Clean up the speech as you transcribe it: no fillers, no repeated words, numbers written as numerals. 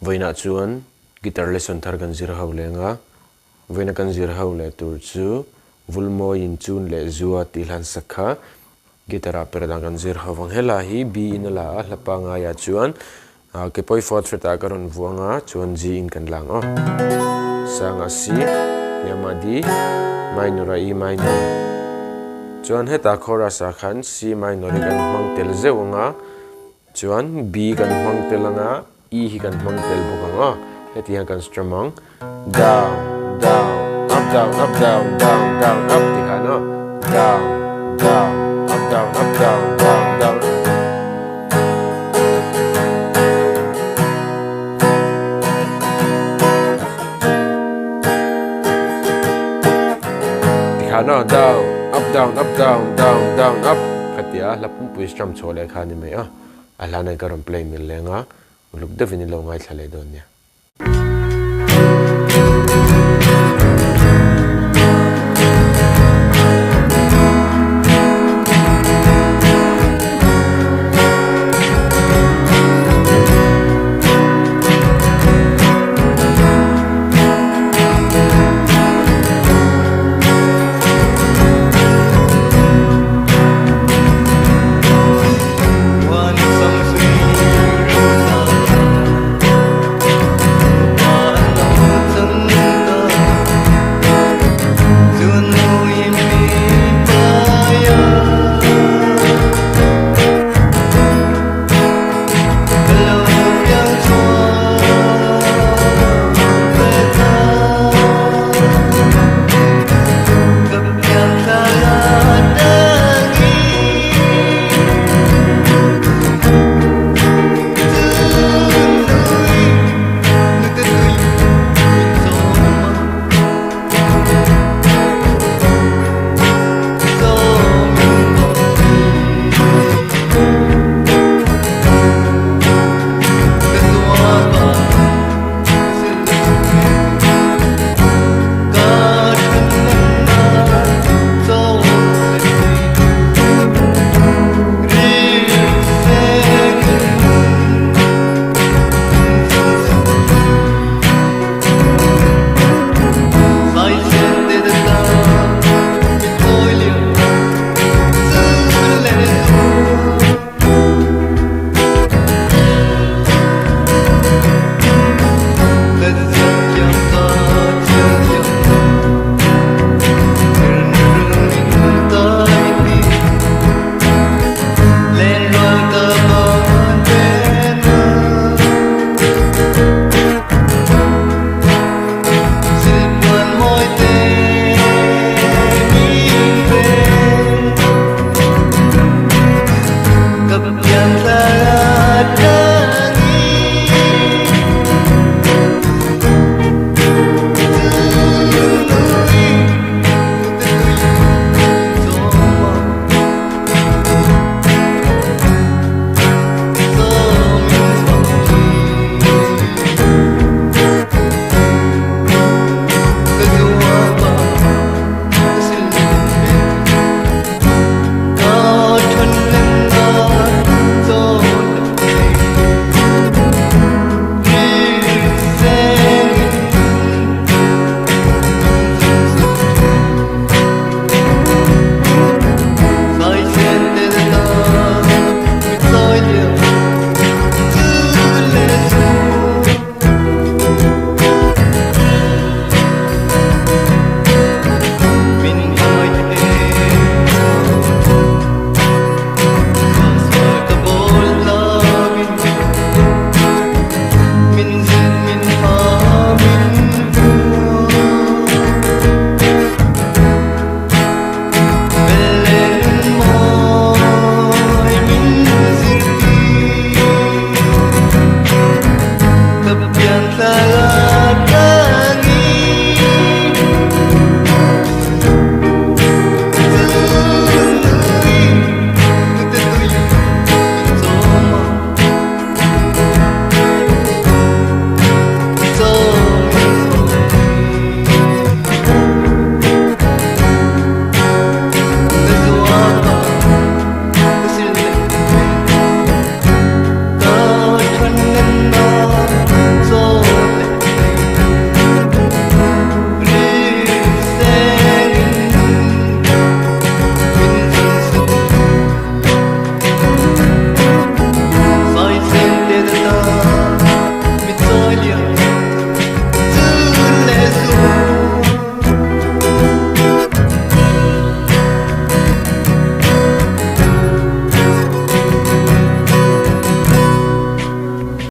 Voina chuan guitar lesson thar kan zir ho lenga voina kan zir ho le tur chu Vulmawi in Chun le zuwa tilhan sakha gitara Perhdan kan zir ho wang hela hi B in la a hlapa nga ya chuan ke poi 4th fret a karon vuanga chuan G in kan lang sanga C Siama D minor a E minor chuan heta chorus a khan C minor kan hmang tel zeunga chuan B kan hmang telanga E hi kan hmang tel bokanga heti han kan strumang down down up down up down down down up ti hano down down up down up down down down ti hano down up down up down down down up khatia lapum pu strum chole khani me alana karon play mil lenga uluk devini lo ngai thale don nya